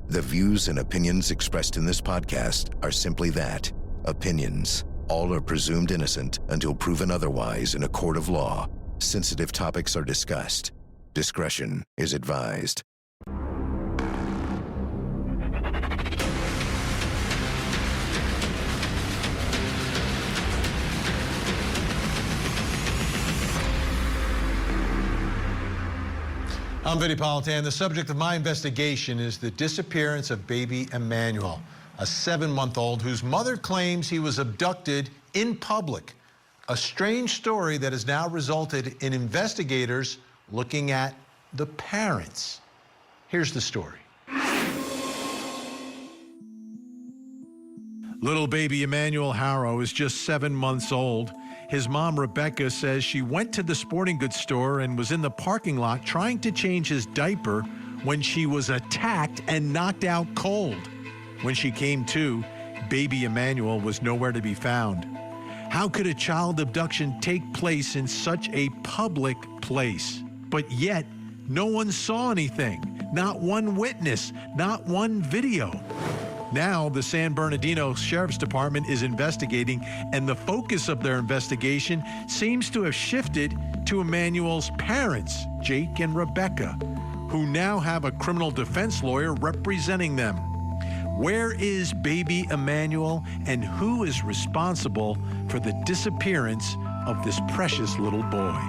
The views and opinions expressed in this podcast are simply that, opinions. All are presumed innocent until proven otherwise in a court of law. Sensitive topics are discussed. Discretion is advised. I'm Vinnie Politan. The subject of my investigation is the disappearance of baby Emmanuel, a 7-month-old whose mother claims he was abducted in public. A strange story that has now resulted in investigators looking at the parents. Here's the story. Little baby Emmanuel Haro is just 7 months old. His mom, Rebecca, says she went to the sporting goods store and was in the parking lot trying to change his diaper when she was attacked and knocked out cold. When she came to, baby Emmanuel was nowhere to be found. How could a child abduction take place in such a public place? But yet, no one saw anything. Not one witness, not one video. Now, the San Bernardino Sheriff's Department is investigating, and the focus of their investigation seems to have shifted to Emmanuel's parents, Jake and Rebecca, who now have a criminal defense lawyer representing them. Where is baby Emmanuel, and who is responsible for the disappearance of this precious little boy?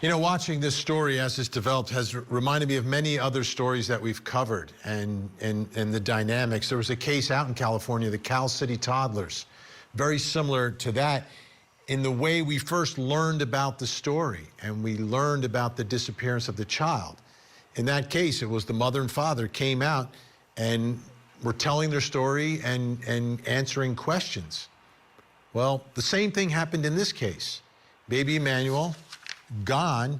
You know, watching this story as it's developed has reminded me of many other stories that we've covered and the dynamics. There was a case out in California, the Cal City toddlers, very similar to that in the way we first learned about the story and we learned about the disappearance of the child. In that case, it was the mother and father came out and were telling their story and answering questions. Well, the same thing happened in this case. Baby Emmanuel, gone,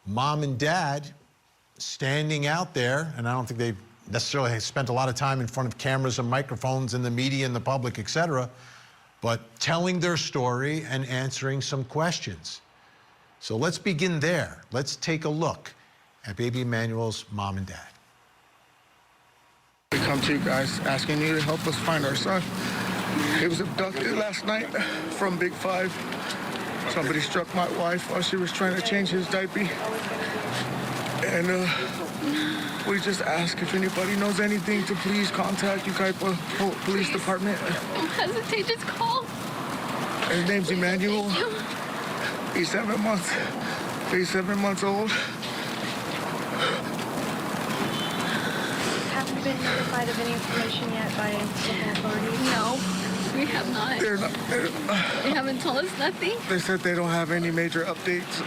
mom and dad standing out there, and I don't think they've necessarily spent a lot of time in front of cameras and microphones and the media and the public, etc., but telling their story and answering some questions. So let's begin there. Let's take a look at baby Emmanuel's mom and dad. We come to you guys asking you to help us find our son. He was abducted last night from Big 5. Somebody struck my wife while she was trying to change his diaper. And we just ask if anybody knows anything to please contact Ukaipa Police Department. Don't hesitate, just call. His name's Emmanuel. He's 7 months. He's 7 months old. Haven't been notified of any information yet by local authorities? No, we have not. They haven't told us nothing. They said they don't have any major updates.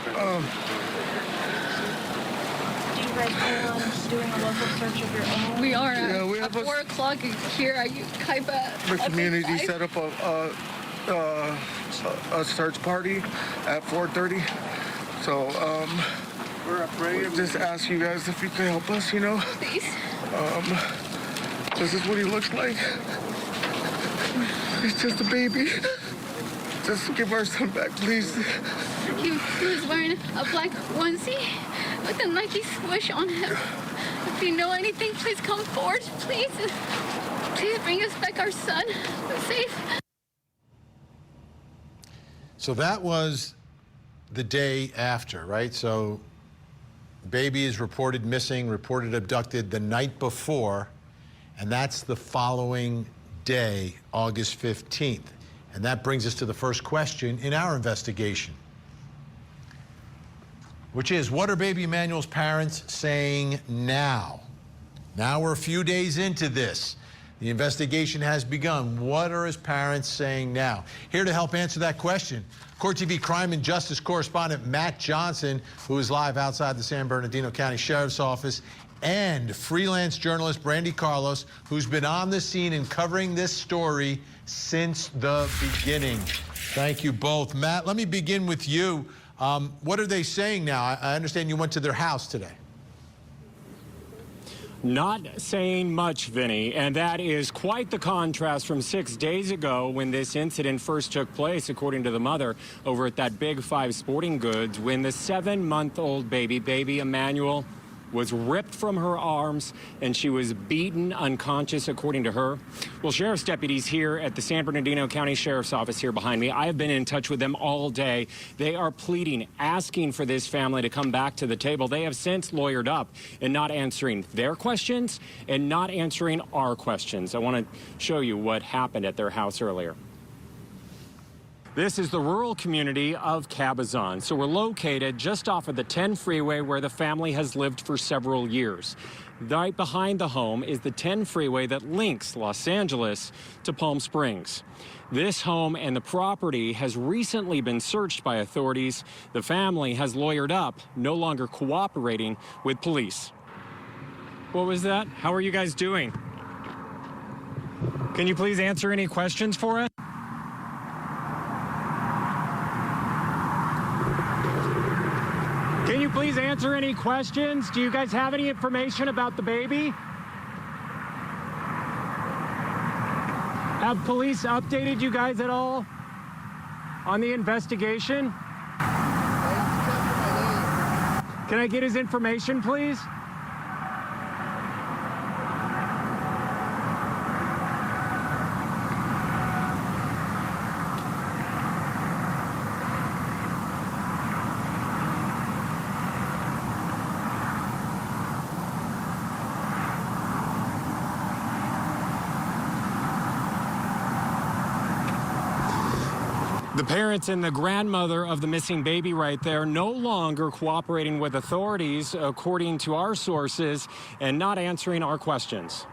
Do you guys plan on doing a local search of your own? We are Yeah, we at have 4 o'clock here at Ukaipa. The community set up a search party at 4:30. So we just ask you guys if you can help us, you know. Please. This is what he looks like. He's just a baby. Just give our son back, please. He was wearing a black onesie with a Nike swoosh on him. If you know anything, please come forward. Please. Please bring us back our son. Safe. So that was the day after, right? So baby is reported missing, reported abducted the night before, and that's the following day, August 15th. And that brings us to the first question in our investigation, which is, what are baby Emmanuel's parents saying now? Now we're a few days into this. The investigation has begun. What are his parents saying now? Here to help answer that question, Court TV crime and justice correspondent Matt Johnson, who is live outside the San Bernardino County Sheriff's Office, and freelance journalist Brandy Carlos, who's been on the scene and covering this story since the beginning. Thank you both. Matt, let me begin with you. What are they saying now? I understand you went to their house today. Not saying much, Vinny, and that is quite the contrast from 6 days ago when this incident first took place, according to the mother, over at that Big 5 sporting goods, when the 7-month-old baby Emmanuel, was ripped from her arms, and she was beaten unconscious, according to her. Well, sheriff's deputies here at the San Bernardino County Sheriff's Office here behind me, I have been in touch with them all day. They are pleading, asking for this family to come back to the table. They have since lawyered up and not answering their questions and not answering our questions. I want to show you what happened at their house earlier. This is the rural community of Cabazon. So we're located just off of the 10 freeway where the family has lived for several years. Right behind the home is the 10 freeway that links Los Angeles to Palm Springs. This home and the property has recently been searched by authorities. The family has lawyered up, no longer cooperating with police. What was that? How are you guys doing? Can you please answer any questions for us? Can you please answer any questions? Do you guys have any information about the baby? Have police updated you guys at all on the investigation? Can I get his information, please? The parents and the grandmother of the missing baby right there no longer cooperating with authorities, according to our sources, and not answering our questions.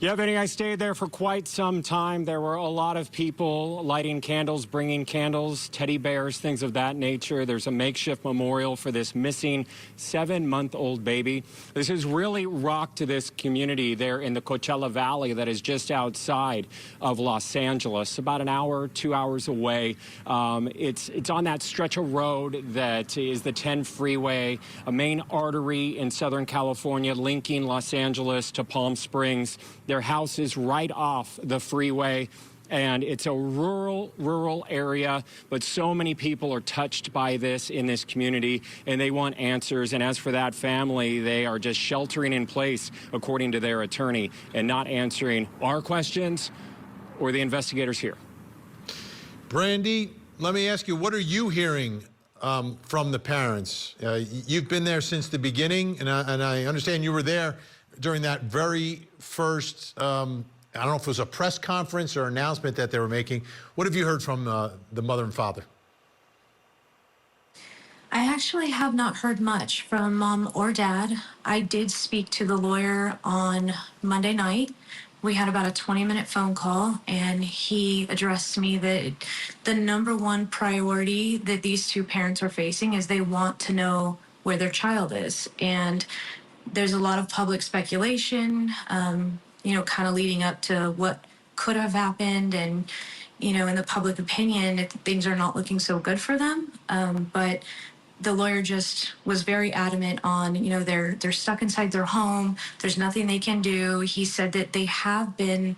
Yeah, Vinny, I stayed there for quite some time. There were a lot of people lighting candles, bringing candles, teddy bears, things of that nature. There's a makeshift memorial for this missing 7-month-old baby. This has really rocked this community there in the Coachella Valley that is just outside of Los Angeles, about an hour, 2 hours away. It's on that stretch of road that is the 10 freeway, a main artery in Southern California linking Los Angeles to Palm Springs. Their house is right off the freeway, and it's a rural area, but so many people are touched by this in this community, and they want answers. And as for that family, they are just sheltering in place, according to their attorney, and not answering our questions or the investigators here. Brandy, let me ask you, what are you hearing from the parents? You've been there since the beginning, and I understand you were there during that very first, I don't know if it was a press conference or announcement that they were making. What have you heard from the mother and father? I actually have not heard much from mom or dad. I did speak to the lawyer on Monday night. We had about a 20-minute phone call, and he addressed to me that the number one priority that these two parents are facing is they want to know where their child is. And there's a lot of public speculation, kind of leading up to what could have happened. And, in the public opinion, things are not looking so good for them. But the lawyer just was very adamant on, they're stuck inside their home. There's nothing they can do. He said that they have been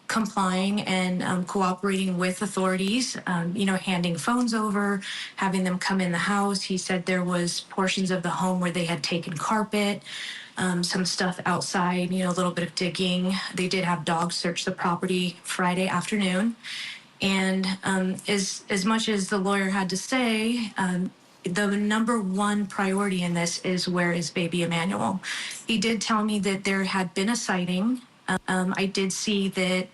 complying and cooperating with authorities, handing phones over, having them come in the house. He said there was portions of the home where they had taken carpet, some stuff outside, a little bit of digging. They did have dogs search the property Friday afternoon. And as much as the lawyer had to say, the number one priority in this is, where is baby Emmanuel? He did tell me that there had been a sighting. I did see that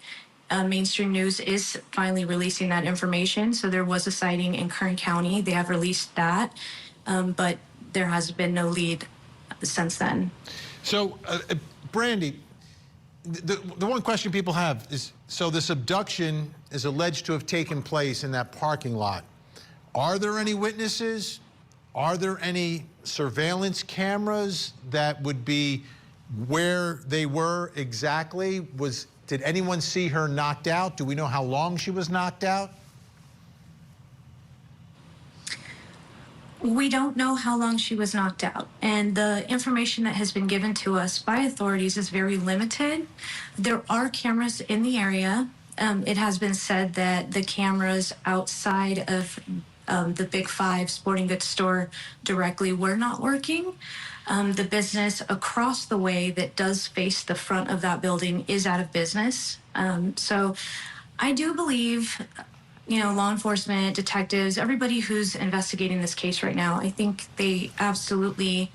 mainstream news is finally releasing that information. So there was a sighting in Kern County. They have released that, but there has been no lead since then. So, Brandy, the one question people have is, so this abduction is alleged to have taken place in that parking lot. Are there any witnesses? Are there any surveillance cameras that would be where they were exactly? Did anyone see her knocked out? Do we know how long she was knocked out? We don't know how long she was knocked out, and the information that has been given to us by authorities is very limited. There are cameras in the area. It has been said that the cameras outside of The Big Five sporting goods store directly were not working. The business across the way that does face the front of that building is out of business. So I do believe, law enforcement, detectives, everybody who's investigating this case right now, I think they absolutely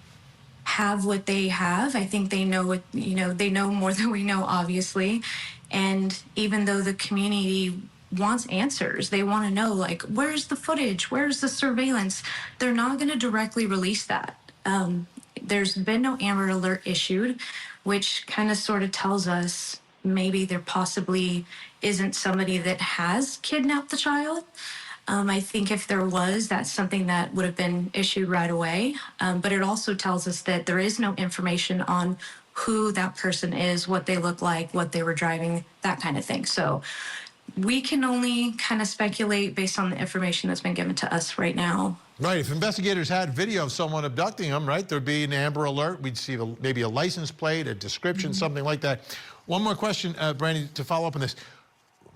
have what they have. I think they know what, they know more than we know, obviously. And even though the community wants answers, they want to know, like, where's the footage? Where's the surveillance? They're not going to directly release that. There's been no Amber Alert issued, which kind of sort of tells us maybe there possibly isn't somebody that has kidnapped the child. I think if there was, that's something that would have been issued right away. But it also tells us that there is no information on who that person is, what they look like, what they were driving, that kind of thing. So we can only kind of speculate based on the information that's been given to us right now. Right. If investigators had video of someone abducting them, right, there'd be an Amber Alert. We'd see maybe a license plate, a description, something like that. One more question, Brandy, to follow up on this.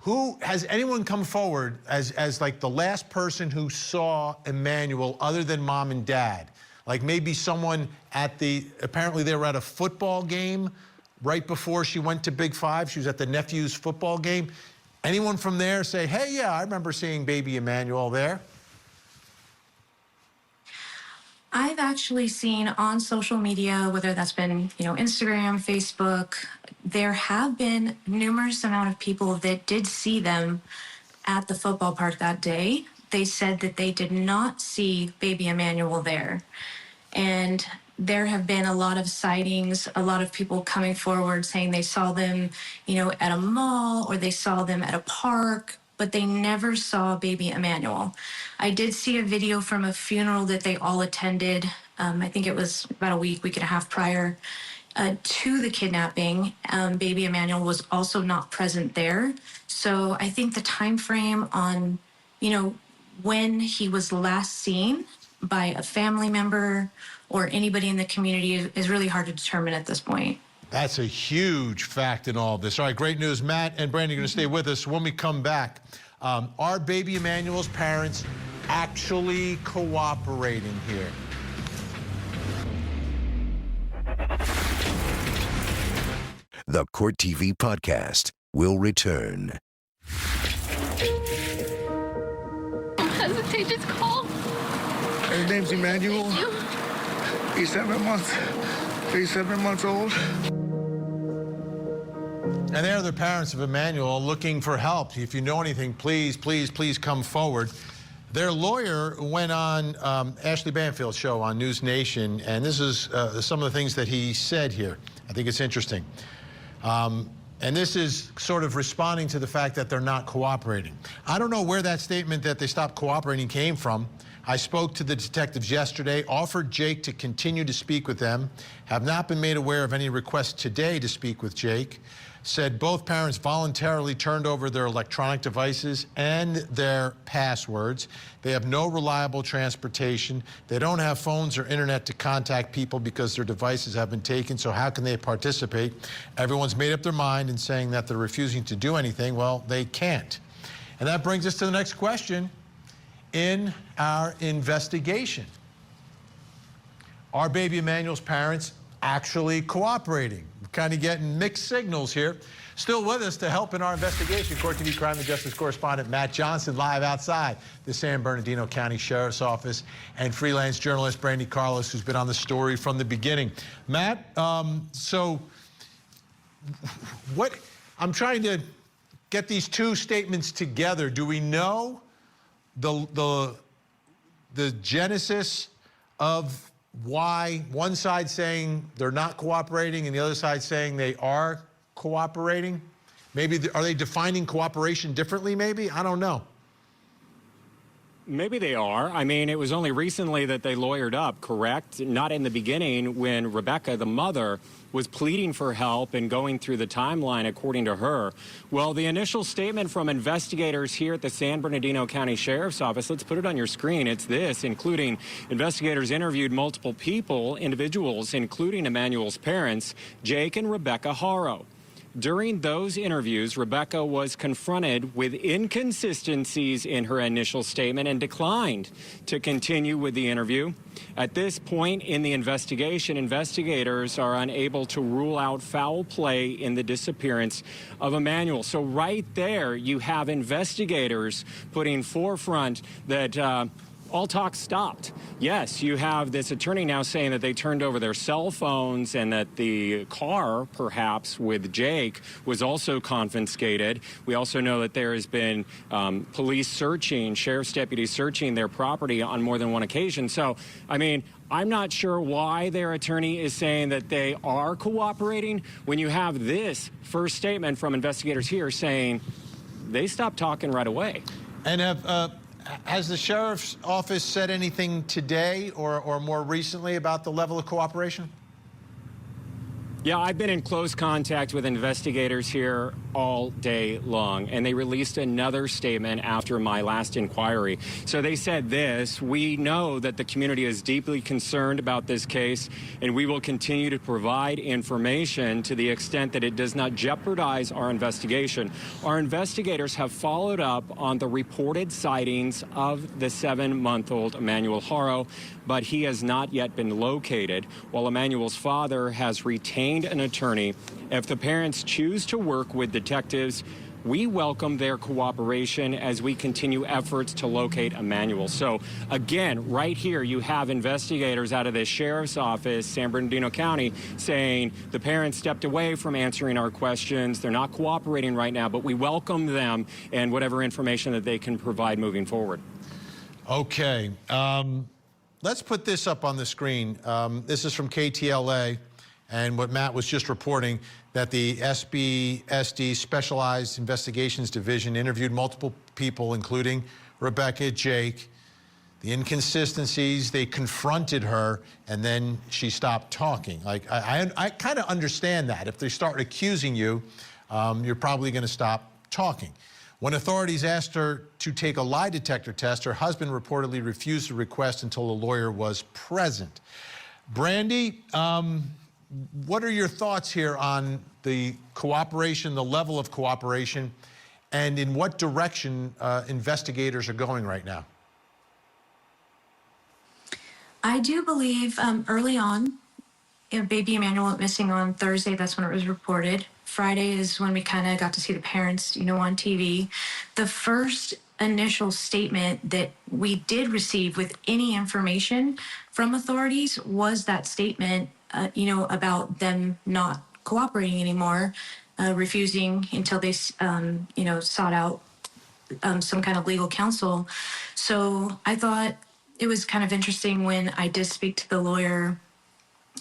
Who has anyone come forward as like the last person who saw Emmanuel other than mom and dad? Like maybe someone apparently they were at a football game right before she went to Big Five. She was at the nephew's football game. Anyone from there say, hey, yeah, I remember seeing baby Emmanuel there? I've actually seen on social media, whether that's been, Instagram, Facebook, there have been numerous amount of people that did see them at the football park that day. They said that they did not see baby Emmanuel there. And there have been a lot of sightings, a lot of people coming forward saying they saw them, at a mall or they saw them at a park, but they never saw baby Emmanuel. I did see a video from a funeral that they all attended. I think it was about a week and a half prior to the kidnapping. Baby Emmanuel was also not present there. So I think the time frame on, when he was last seen by a family member or anybody in the community is really hard to determine at this point. That's a huge fact in all this. All right, great news. Matt and Brandy are going to stay with us. When we come back, are baby Emmanuel's parents actually cooperating here? The Court TV podcast will return. Don't hesitate, just call. His name's Emmanuel. He's 7 months. He's 7 months old. And they're the parents of Emmanuel looking for help. If you know anything, please, please, please come forward. Their lawyer went on Ashley Banfield's show on News Nation, and this is some of the things that he said here. I think it's interesting. And this is sort of responding to the fact that they're not cooperating. I don't know where that statement that they stopped cooperating came from. I spoke to the detectives yesterday, offered Jake to continue to speak with them, have not been made aware of any requests today to speak with Jake, said both parents voluntarily turned over their electronic devices and their passwords. They have no reliable transportation. They don't have phones or internet to contact people because their devices have been taken, so how can they participate? Everyone's made up their mind and saying that they're refusing to do anything. Well, they can't. And that brings us to the next question. In our investigation, are baby Emmanuel's parents actually cooperating? We're kind of getting mixed signals here. Still with us to help in our investigation, Court TV Crime and Justice correspondent Matt Johnson, live outside the San Bernardino County Sheriff's Office, and freelance journalist Brandy Carlos, who's been on the story from the beginning. Matt, so what I'm trying to get these two statements together. Do we know the genesis of why one side saying they're not cooperating and the other side saying they are cooperating? Maybe are they defining cooperation differently? Maybe, I don't know. Maybe they are. I mean, it was only recently that they lawyered up, correct? Not in the beginning when Rebecca, the mother, was pleading for help and going through the timeline, according to her. Well, the initial statement from investigators here at the San Bernardino County Sheriff's Office, let's put it on your screen. It's this, including investigators interviewed multiple individuals, including Emmanuel's parents, Jake and Rebecca Haro. During those interviews, Rebecca was confronted with inconsistencies in her initial statement and declined to continue with the interview. At this point in the investigation, investigators are unable to rule out foul play in the disappearance of Emmanuel. So right there, you have investigators putting forefront that all talk stopped. Yes, you have this attorney now saying that they turned over their cell phones and that the car, perhaps, with Jake was also confiscated. We also know that there has been police searching, sheriff's deputies searching their property on more than one occasion. So, I mean, I'm not sure why their attorney is saying that they are cooperating when you have this first statement from investigators here saying they stopped talking right away. And has the sheriff's office said anything today or more recently about the level of cooperation? Yeah, I've been in close contact with investigators here all day long, and they released another statement after my last inquiry. So they said this: we know that the community is deeply concerned about this case, and we will continue to provide information to the extent that it does not jeopardize our investigation. Our investigators have followed up on the reported sightings of the 7-month-old Emmanuel Haro, but he has not yet been located, while Emmanuel's father has retained an attorney. If the parents choose to work with detectives, we welcome their cooperation as we continue efforts to locate Emmanuel. So again, right here, you have investigators out of the sheriff's office, San Bernardino County, saying the parents stepped away from answering our questions. They're not cooperating right now, but we welcome them and whatever information that they can provide moving forward. Okay. Let's put this up on the screen. This is from KTLA. And what Matt was just reporting, that the SBSD Specialized Investigations Division interviewed multiple people, including Rebecca, Jake. The inconsistencies, they confronted her, and then she stopped talking. Like, I kind of understand that. If they start accusing you, you're probably going to stop talking. When authorities asked her to take a lie detector test, her husband reportedly refused the request until a lawyer was present. Brandy, what are your thoughts here on the cooperation, the level of cooperation, and in what direction investigators are going right now? I do believe early on, baby Emmanuel went missing on Thursday. That's when it was reported. Friday is when we kind of got to see the parents, on TV. The first initial statement that we did receive with any information from authorities was that statement, about them not cooperating anymore, refusing until they, sought out some kind of legal counsel. So I thought it was kind of interesting when I did speak to the lawyer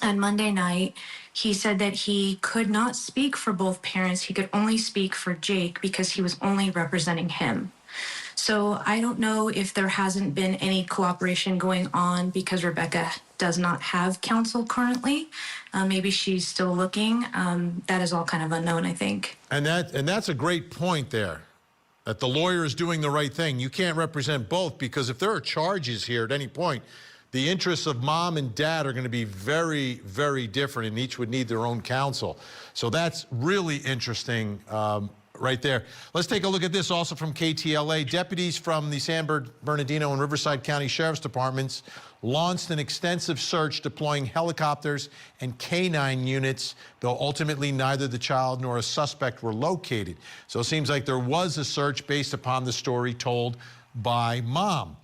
on Monday night. He said that he could not speak for both parents. He could only speak for Jake because he was only representing him. So I don't know if there hasn't been any cooperation going on because Rebecca does not have counsel currently. Maybe she's still looking. That is all kind of unknown, I think. And that's a great point there, that the lawyer is doing the right thing. You can't represent both, because if there are charges here at any point, the interests of mom and dad are going to be very, very different, and each would need their own counsel. So that's really interesting right there. Let's take a look at this also from KTLA. Deputies from the San Bernardino and Riverside County Sheriff's Departments launched an extensive search deploying helicopters and canine units, though ultimately neither the child nor a suspect were located. So it seems like there was a search based upon the story told by mom.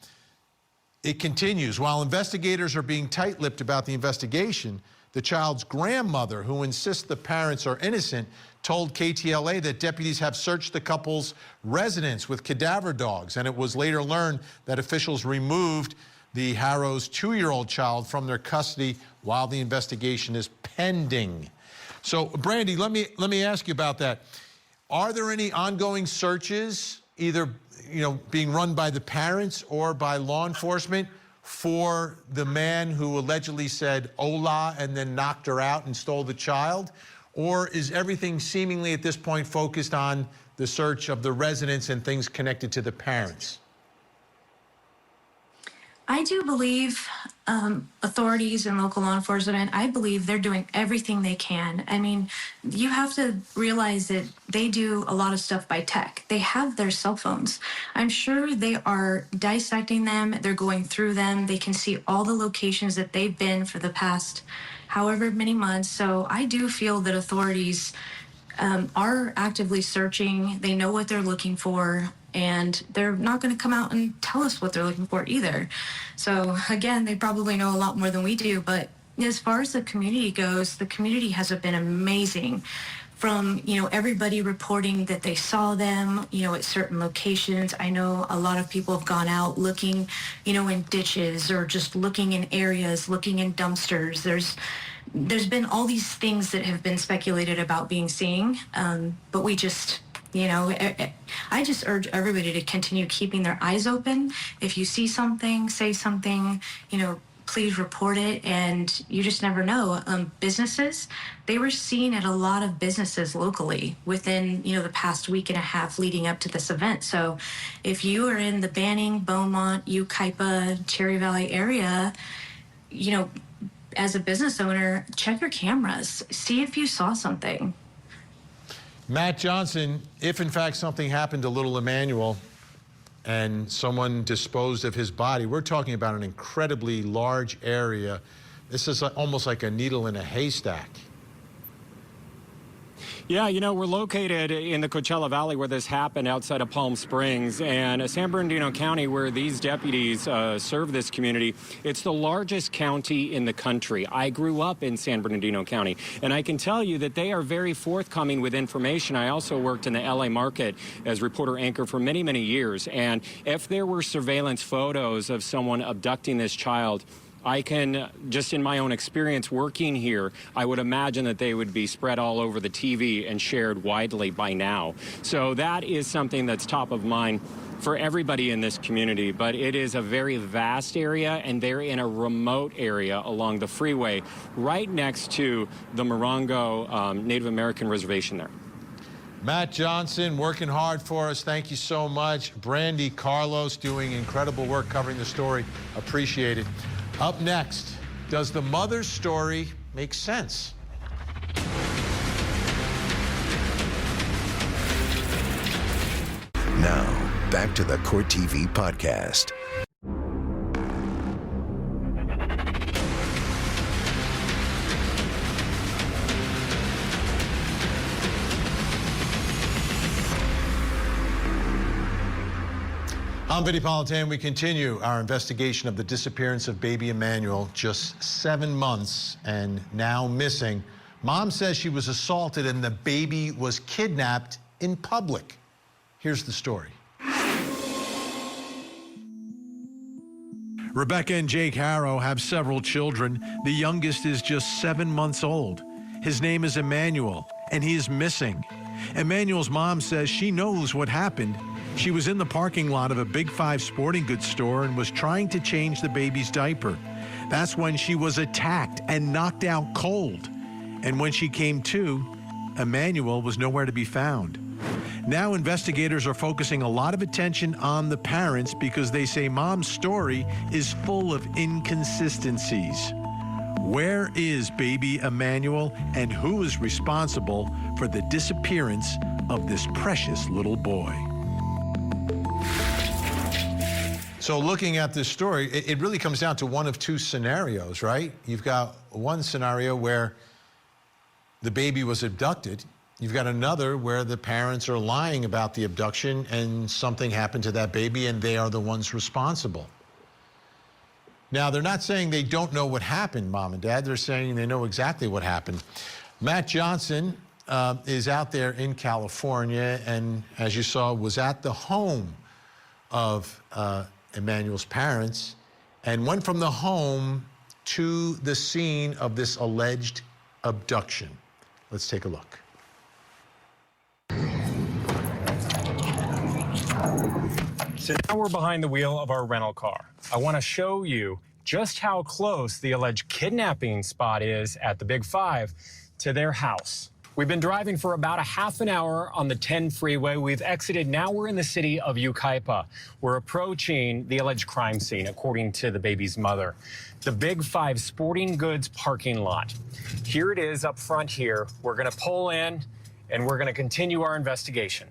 It continues. While investigators are being tight-lipped about the investigation, the child's grandmother, who insists the parents are innocent, told KTLA that deputies have searched the couple's residence with cadaver dogs, and it was later learned that officials removed the Haro's 2-year-old child from their custody while the investigation is pending. So, Brandy, let me ask you about that. Are there any ongoing searches, either being run by the parents or by law enforcement, for the man who allegedly said "Hola" and then knocked her out and stole the child? Or is everything seemingly at this point focused on the search of the residents and things connected to the parents? I do believe authorities and local law enforcement, I believe they're doing everything they can. I mean, you have to realize that they do a lot of stuff by tech. They have their cell phones. I'm sure they are dissecting them. They're going through them. They can see all the locations that they've been for the past however many months. So I do feel that authorities are actively searching. They know what they're looking for, and they're not going to come out and tell us what they're looking for either. So again, they probably know a lot more than we do. But as far as the community goes, the community has been amazing. From, everybody reporting that they saw them, at certain locations. I know a lot of people have gone out looking, in ditches or just looking in areas, looking in dumpsters. There's been all these things that have been speculated about being seen, but we just, I just urge everybody to continue keeping their eyes open. If you see something, say something, please report it, and you just never know. Businesses, they were seen at a lot of businesses locally within, the past week and a half leading up to this event. So if you are in the Banning, Beaumont, Yucaipa, Cherry Valley area, as a business owner, check your cameras, see if you saw something. Matt Johnson, if in fact something happened to little Emmanuel and someone disposed of his body, we're talking about an incredibly large area. This is almost like a needle in a haystack. Yeah, we're located in the Coachella Valley where this happened outside of Palm Springs, and San Bernardino County, where these deputies serve this community, it's the largest county in the country. I grew up in San Bernardino County, and I can tell you that they are very forthcoming with information. I also worked in the LA market as reporter anchor for many, many years, and if there were surveillance photos of someone abducting this child, I can, just in my own experience working here, I would imagine that they would be spread all over the TV and shared widely by now. So that is something that's top of mind for everybody in this community, but it is a very vast area, and they're in a remote area along the freeway right next to the Morongo Native American reservation there. Matt Johnson working hard for us. Thank you so much. Brandy Carlos doing incredible work covering the story. Appreciate it. Up next, does the mother's story make sense? Now, back to the Court TV podcast. I'm Vinnie Politan. We continue our investigation of the disappearance of baby Emmanuel, just 7 months and now missing. Mom says she was assaulted and the baby was kidnapped in public. Here's the story. Rebecca and Jake Haro have several children. The youngest is just 7 months old. His name is Emmanuel, and he is missing. Emmanuel's mom says she knows what happened. She was in the parking lot of a Big 5 sporting goods store and was trying to change the baby's diaper. That's when she was attacked and knocked out cold. And when she came to, Emmanuel was nowhere to be found. Now investigators are focusing a lot of attention on the parents because they say Mom's story is full of inconsistencies. Where is baby Emmanuel, and who is responsible for the disappearance of this precious little boy? So looking at this story, it really comes down to one of two scenarios, right? You've got one scenario where the baby was abducted. You've got another where the parents are lying about the abduction and something happened to that baby and they are the ones responsible. Now, they're not saying they don't know what happened, Mom and Dad. They're saying they know exactly what happened. Matt Johnson is out there in California and, as you saw, was at the home of Emmanuel's parents and went from the home to the scene of this alleged abduction. Let's take a look. So now we're behind the wheel of our rental car. I want to show you just how close the alleged kidnapping spot is at the Big 5 to their house. We've been driving for about a half an hour on the 10 freeway. We've exited. Now we're in the city of Yucaipa. We're approaching the alleged crime scene, according to the baby's mother. The Big 5 sporting goods parking lot. Here it is up front here. We're going to pull in and we're going to continue our investigation.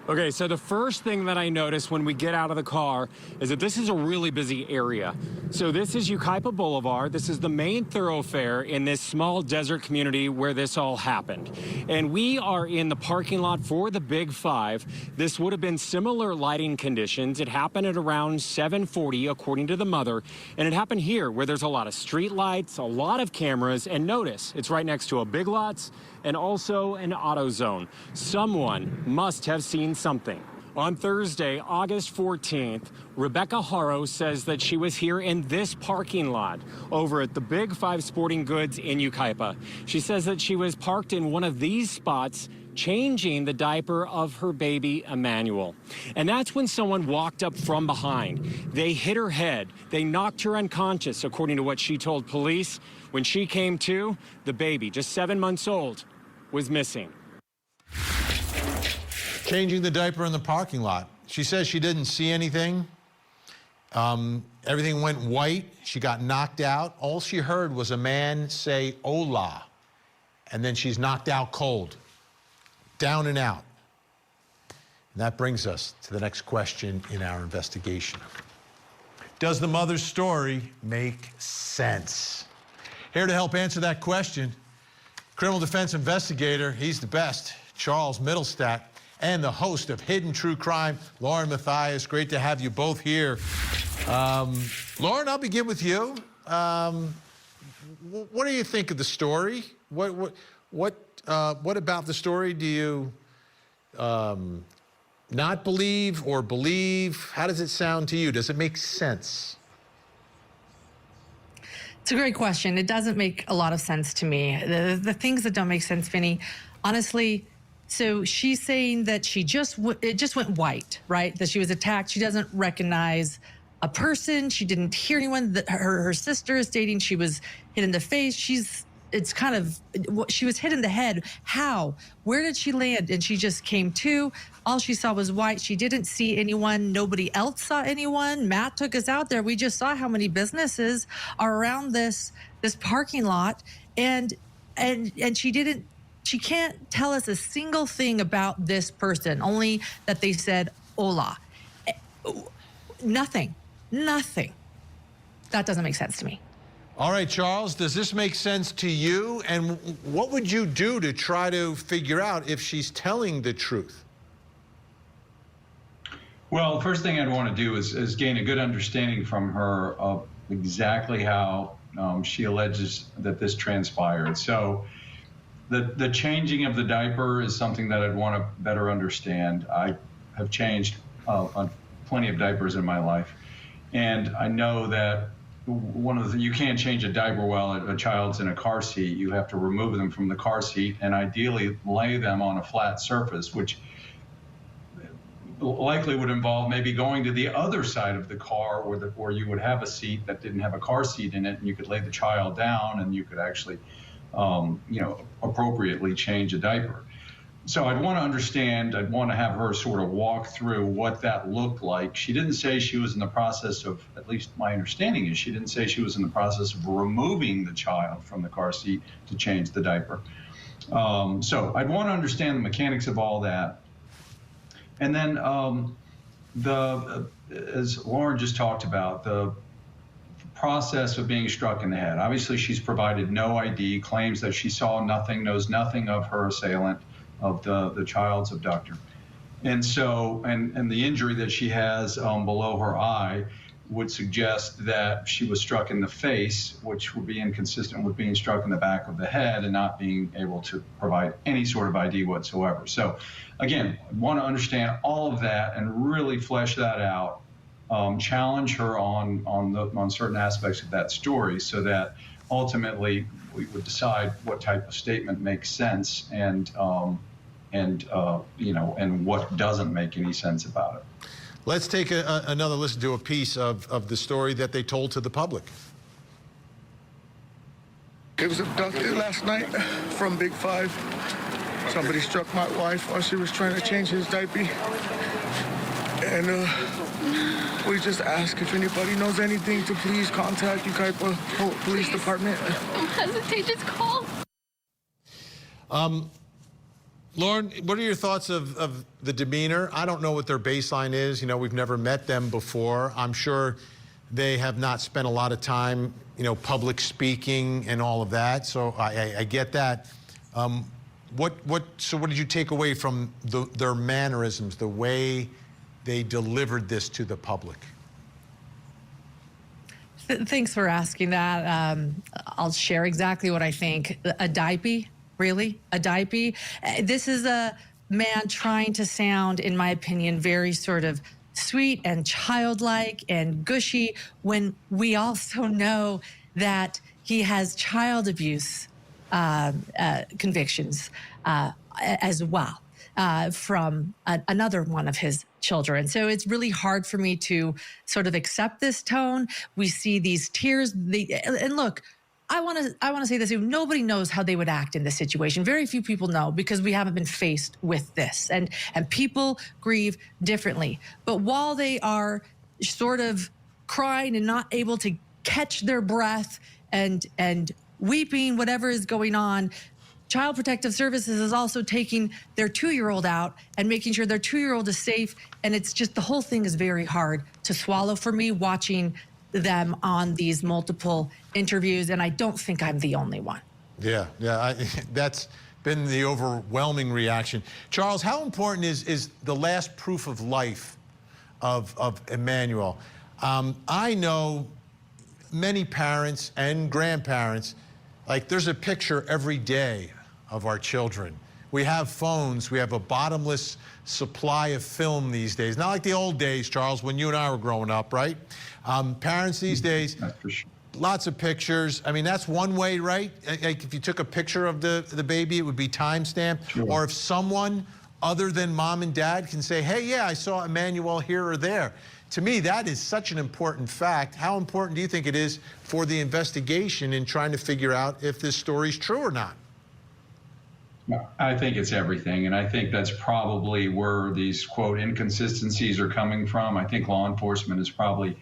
Okay, so the first thing that I notice when we get out of the car is that this is a really busy area. So this is Yucaipa Boulevard. This is the main thoroughfare in this small desert community where this all happened. And we are in the parking lot for the Big 5. This would have been similar lighting conditions. It happened at around 7:40, according to the mother. And it happened here where there's a lot of street lights, a lot of cameras, and notice it's right next to a Big Lots and also an AutoZone. Someone must have seen something. On Thursday, August 14th, Rebecca Haro says that she was here in this parking lot over at the Big 5 Sporting Goods in Yucaipa. She says that she was parked in one of these spots changing the diaper of her baby, Emmanuel. And that's when someone walked up from behind. They hit her head. They knocked her unconscious, according to what she told police. When she came to, the baby, just 7 months old, was missing. Changing the diaper in the parking lot. She says she didn't see anything. Everything went white. She got knocked out. All she heard was a man say, "Hola," and then she's knocked out cold. Down and out. And that brings us to the next question in our investigation. Does the mother's story make sense? Here to help answer that question, criminal defense investigator, he's the best, Charles Middlestack, and the host of Hidden True Crime, Lauren Mathias. Great to have you both here. Lauren, I'll begin with you. What do you think of the story? What about the story do you not believe or believe? How does it sound to you? Does it make sense? It's a great question. It doesn't make a lot of sense to me. The things that don't make sense, Vinnie, honestly, so she's saying that it just went white, right? That she was attacked. She doesn't recognize a person. She didn't hear anyone. That her sister is dating. She was hit in the face. She was hit in the head. How? Where did she land? And she just came to. All she saw was white. She didn't see anyone. Nobody else saw anyone. Matt took us out there. We just saw how many businesses are around this parking lot, and she can't tell us a single thing about this person, only that they said hola. Nothing. That doesn't make sense to me. All right, Charles, does this make sense to you? And what would you do to try to figure out if she's telling the truth? Well, the first thing I'd want to do is gain a good understanding from her of exactly how she alleges that this transpired. So the changing of the diaper is something that I'd want to better understand. I have changed plenty of diapers in my life, and I know that you can't change a diaper while a child's in a car seat. You have to remove them from the car seat and ideally lay them on a flat surface, which likely would involve maybe going to the other side of the car where you would have a seat that didn't have a car seat in it, and you could lay the child down and you could actually appropriately change a diaper. So I'd want to understand, I'd want to have her sort of walk through what that looked like. She didn't say she was in the process of, at least my understanding is, she didn't say she was in the process of removing the child from the car seat to change the diaper. So I'd want to understand the mechanics of all that. And then as Lauren just talked about, the process of being struck in the head. Obviously, she's provided no ID, claims that she saw nothing, knows nothing of her assailant, of the child's abductor. And so, and the injury that she has below her eye would suggest that she was struck in the face, which would be inconsistent with being struck in the back of the head and not being able to provide any sort of ID whatsoever. So again, I want to understand all of that and really flesh that out, challenge her on certain aspects of that story so that ultimately we would decide what type of statement makes sense and what doesn't make any sense about it. Let's take another listen to a piece of the story that they told to the public. He was abducted last night from Big 5. Somebody struck my wife while she was trying to change his diaper. And we just ask if anybody knows anything to please contact Ukaipa Police Department. Don't hesitate, just call. Lauren, what are your thoughts of the demeanor? I don't know what their baseline is. You know, we've never met them before. I'm sure they have not spent a lot of time, you know, public speaking and all of that. So I get that. So what did you take away from their mannerisms, the way they delivered this to the public? Thanks for asking that. I'll share exactly what I think. A diaper, really? A diaper? This is a man trying to sound, in my opinion, very sort of sweet and childlike and gushy, when we also know that he has child abuse convictions as well from another one of his children. So it's really hard for me to sort of accept this tone. We see these tears. And look, I want to say this. Nobody knows how they would act in this situation. Very few people know, because we haven't been faced with this. And people grieve differently. But while they are sort of crying and not able to catch their breath and weeping, whatever is going on, Child Protective Services is also taking their 2-year-old out and making sure their 2-year-old is safe. And it's just, the whole thing is very hard to swallow for me, watching them on these multiple interviews. And I don't think I'm the only one. Yeah, that's been the overwhelming reaction. Charles, how important is the last proof of life of Emmanuel? I know many parents and grandparents, like, there's a picture every day of our children. We have phones. We have a bottomless supply of film these days. Not like the old days, Charles, when you and I were growing up, right? Parents these days, lots of pictures. I mean, that's one way, right? Like, if you took a picture of the baby, it would be time-stamped. Sure. Or if someone other than mom and dad can say, hey, yeah, I saw Emmanuel here or there. To me, that is such an important fact. How important do you think it is for the investigation in trying to figure out if this story's true or not? I think it's everything, and I think that's probably where these, quote, inconsistencies are coming from. I think law enforcement has probably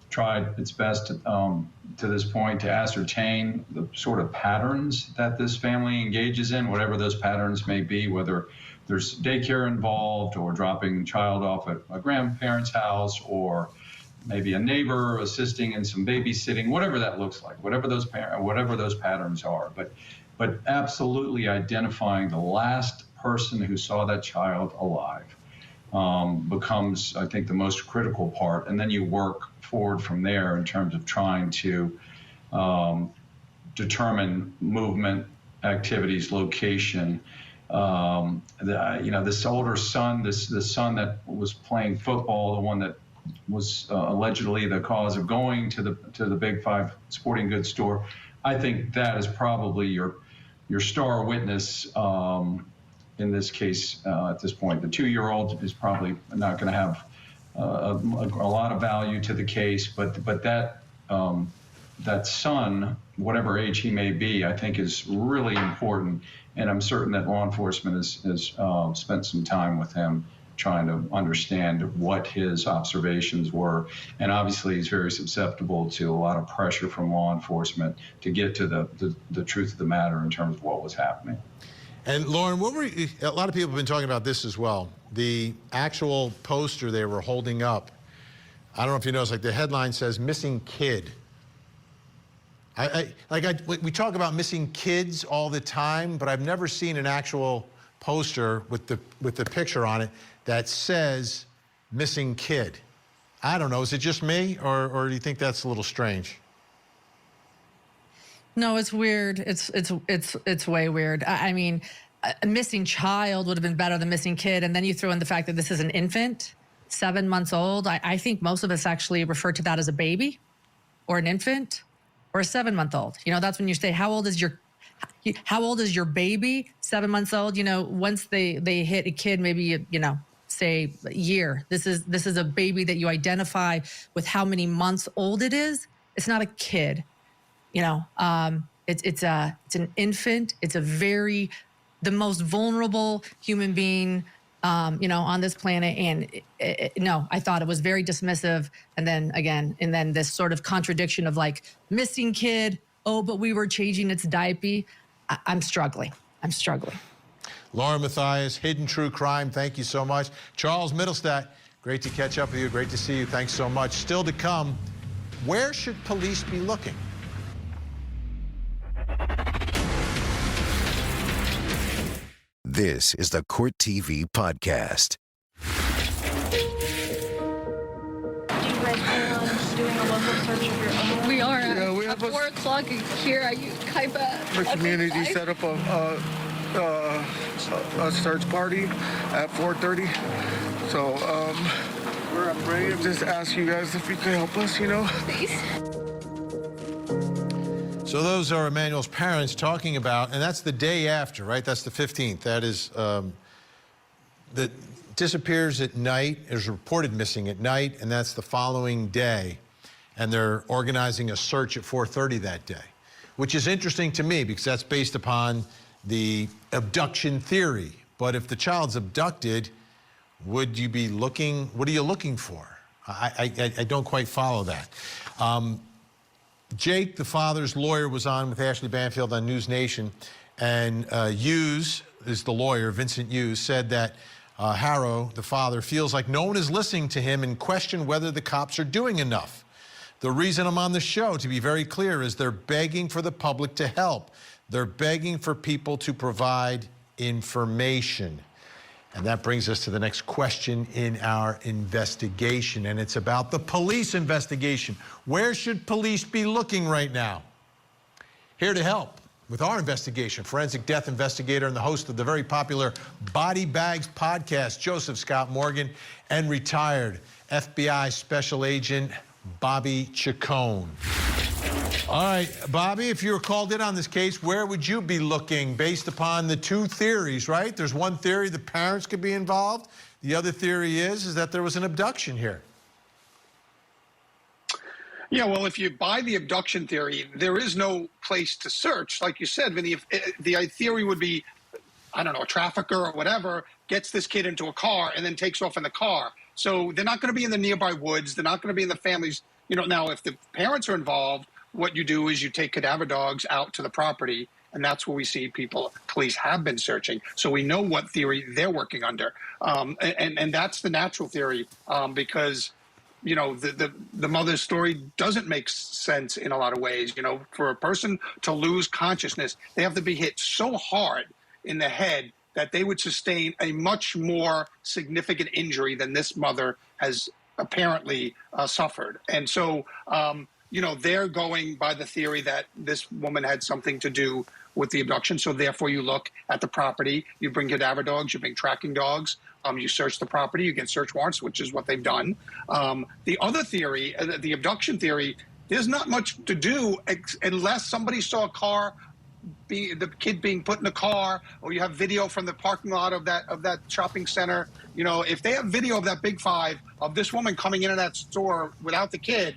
tried its best to this point to ascertain the sort of patterns that this family engages in, whatever those patterns may be, whether there's daycare involved or dropping the child off at a grandparent's house, or maybe a neighbor assisting in some babysitting, whatever that looks like, whatever those patterns are. But absolutely identifying the last person who saw that child alive becomes, I think, the most critical part. And then you work forward from there in terms of trying to determine movement, activities, location. This older son, the son that was playing football, the one that was allegedly the cause of going to the Big 5 sporting goods store, I think that is probably your star witness in this case at this point. The 2-year-old is probably not going to have a lot of value to the case, but that son, whatever age he may be, I think is really important. And I'm certain that law enforcement has spent some time with him trying to understand what his observations were. And obviously he's very susceptible to a lot of pressure from law enforcement to get to the truth of the matter in terms of what was happening. And Lauren, a lot of people have been talking about this as well. The actual poster they were holding up, I don't know if you noticed, like the headline says "Missing Kid." We talk about missing kids all the time, but I've never seen an actual poster with the picture on it that says "Missing Kid." I don't know. Is it just me, or do you think that's a little strange? No, it's weird. It's way weird. I mean, a missing child would have been better than missing kid, and then you throw in the fact that this is an infant, 7 months old. I think most of us actually refer to that as a baby, or an infant, or a 7-month-old. You know, that's when you say, how old is your baby? 7 months old. You know, once they hit a kid, maybe say a year. This is a baby that you identify with how many months old it is. It's not a kid. You know, It's an infant. It's the most vulnerable human being, on this planet. And no, I thought it was very dismissive. And then this sort of contradiction of like missing kid. Oh, but we were changing its diaper. I'm struggling. Laura Mathias, Hidden True Crime, thank you so much. Charles Middlestat, great to catch up with you. Great to see you. Thanks so much. Still to come, where should police be looking? This is the Court TV podcast. Do you guys plan on doing a local search of your own? We are Yeah, we at have 4 o'clock here at Kaiba. The community set up a search party at 4:30. So we're afraid to just ask you guys if you can help us, Please. So those are Emmanuel's parents talking about, and that's the day after, right? That's the 15th. That is, that disappears at night, is reported missing at night, and that's the following day. And they're organizing a search at 4:30 that day, which is interesting to me because that's based upon the abduction theory. But if the child's abducted, would you be looking, what are you looking for? I don't quite follow that. Jake, the father's lawyer, was on with Ashley Banfield on News Nation, and Hughes is the lawyer, Vincent Hughes, said that Haro, the father, feels like no one is listening to him and question whether the cops are doing enough. The reason I'm on the show, to be very clear, is they're begging for the public to help. They're begging for people to provide information. And that brings us to the next question in our investigation, and it's about the police investigation. Where should police be looking right now? Here to help with our investigation, forensic death investigator and the host of the very popular Body Bags podcast, Joseph Scott Morgan, and retired FBI Special Agent Bobby Chacon. All right, Bobby, if you were called in on this case, where would you be looking based upon the two theories, right? There's one theory the parents could be involved. The other theory is that there was an abduction here. Yeah, well, if you buy the abduction theory, there is no place to search. Like you said, Vinny, if the theory would be, I don't know, a trafficker or whatever gets this kid into a car and then takes off in the car. So they're not going to be in the nearby woods. They're not going to be in the families. Now, if the parents are involved, what you do is you take cadaver dogs out to the property, and that's where we see police have been searching. So we know what theory they're working under. And that's the natural theory because, the mother's story doesn't make sense in a lot of ways. For a person to lose consciousness, they have to be hit so hard in the head that they would sustain a much more significant injury than this mother has apparently suffered. And so, they're going by the theory that this woman had something to do with the abduction. So therefore you look at the property, you bring cadaver dogs, you bring tracking dogs, you search the property, you get search warrants, which is what they've done. The other theory, the abduction theory, there's not much to do unless somebody saw a car, the kid being put in a car, or you have video from the parking lot of that shopping center. If they have video of that Big Five, of this woman coming into that store without the kid,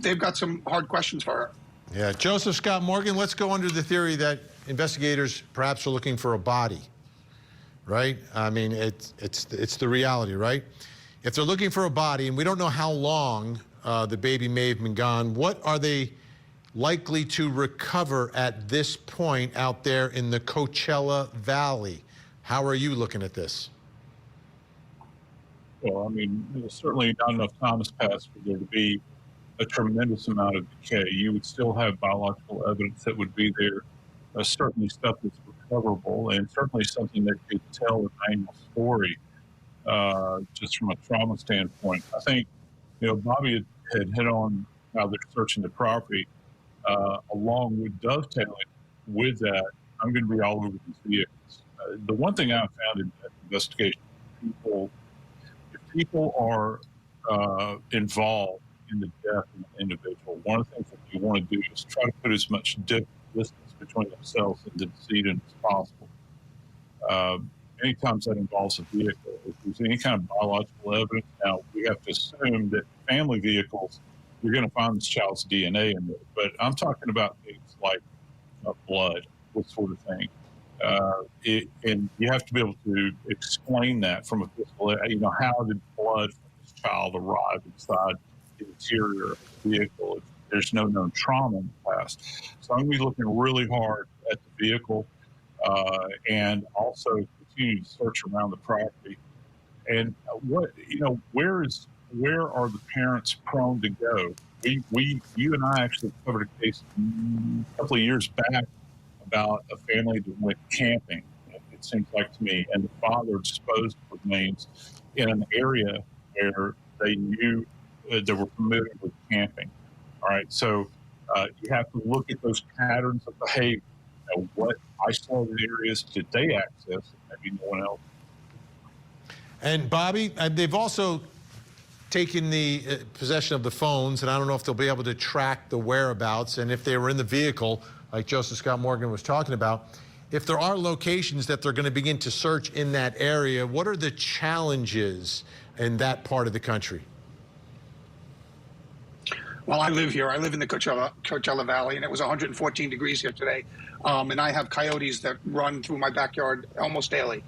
they've got some hard questions for her. Yeah, Joseph Scott Morgan, let's go under the theory that investigators perhaps are looking for a body, right? I mean, it's the reality, right? If they're looking for a body, and we don't know how long the baby may have been gone, what are they likely to recover at this point out there in the Coachella Valley? How are you looking at this? Well, I mean, there's certainly not enough time has passed for there to be a tremendous amount of decay. You would still have biological evidence that would be there, certainly stuff that's recoverable, and certainly something that could tell an annual story just from a trauma standpoint. I think, Bobby had hit on how they're searching the property. Along with dovetailing with that, I'm going to be all over these vehicles. The one thing I found in that investigation, if people are involved in the death of an individual, one of the things that you want to do is try to put as much distance between themselves and the decedent as possible. Anytime that involves a vehicle, if there's any kind of biological evidence, now we have to assume that family vehicles, you're going to find this child's DNA in there. But I'm talking about things like blood, what sort of thing. And you have to be able to explain that from a physical, how did blood from this child arrive inside the interior of the vehicle if there's no known trauma in the past. So I'm going to be looking really hard at the vehicle and also continue to search around the property. And where are the parents prone to go? You and I actually covered a case a couple of years back about a family that went camping, it seems like to me, and the father disposed of remains in an area where they knew they were familiar with camping. All right, so you have to look at those patterns of behavior. What isolated areas did they access that maybe no one else? And Bobby, they've also taken the possession of the phones, and I don't know if they'll be able to track the whereabouts, and if they were in the vehicle, like Joseph Scott Morgan was talking about, if there are locations that they're going to begin to search in that area, what are the challenges in that part of the country? Well, I live here. I live in the Coachella Valley, and it was 114 degrees here today. And I have coyotes that run through my backyard almost daily.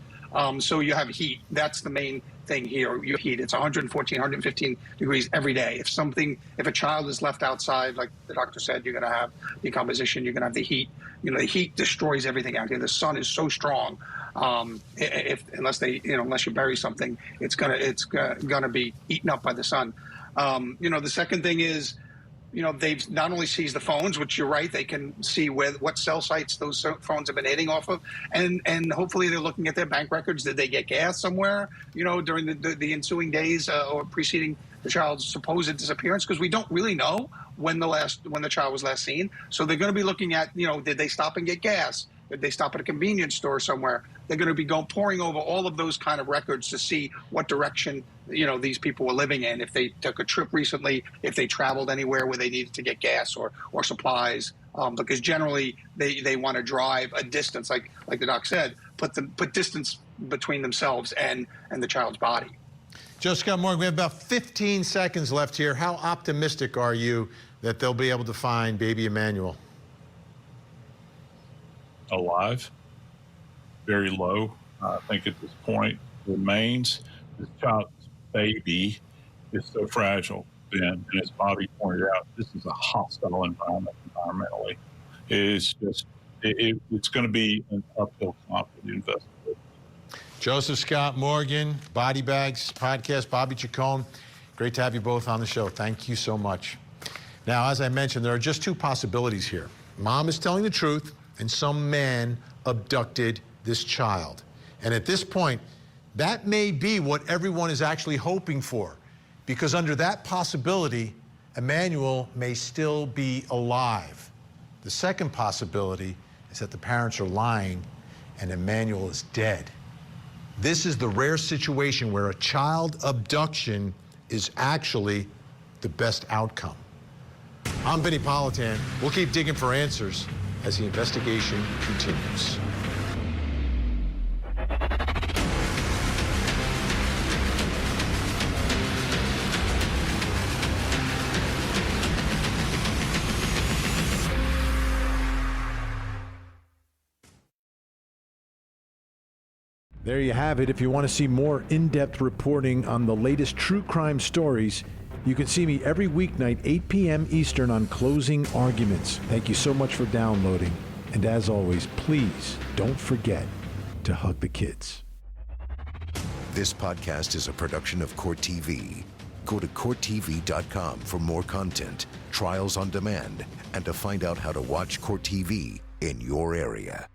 So you have heat. That's the main thing here. You heat. It's 114, 115 degrees every day. If a child is left outside, like the doctor said, you're going to have decomposition. You're going to have the heat. The heat destroys everything out here. The sun is so strong. Unless you bury something, it's gonna be eaten up by the sun. The second thing is, they've not only seized the phones, which you're right, they can see what cell sites those phones have been hitting off of, and hopefully they're looking at their bank records. Did they get gas somewhere, during the ensuing days or preceding the child's supposed disappearance? Because we don't really know when the child was last seen. So they're going to be looking at, did they stop and get gas? Did they stop at a convenience store somewhere? They're going to be pouring over all of those kind of records to see what direction, these people were living in. If they took a trip recently, if they traveled anywhere where they needed to get gas or supplies, because generally they want to drive a distance, like the doc said, put distance between themselves and the child's body. Joe Scott Morgan, we have about 15 seconds left here. How optimistic are you that they'll be able to find baby Emmanuel? Alive, very low. I think at this point remains. This child's baby is so fragile, and as Bobby pointed out, this is a hostile environment environmentally. It's going to be an uphill climb for the investigators. Joseph Scott Morgan, Body Bags Podcast, Bobby Chacon, great to have you both on the show. Thank you so much. Now, as I mentioned, there are just two possibilities here. Mom is telling the truth, and some man abducted this child. And at this point, that may be what everyone is actually hoping for, because under that possibility, Emmanuel may still be alive. The second possibility is that the parents are lying and Emmanuel is dead. This is the rare situation where a child abduction is actually the best outcome. I'm Vinnie Politan. We'll keep digging for answers as the investigation continues. There you have it. If you want to see more in-depth reporting on the latest true crime stories, you can see me every weeknight, 8 p.m. Eastern on Closing Arguments. Thank you so much for downloading. And as always, please don't forget to hug the kids. This podcast is a production of Court TV. Go to CourtTV.com for more content, trials on demand, and to find out how to watch Court TV in your area.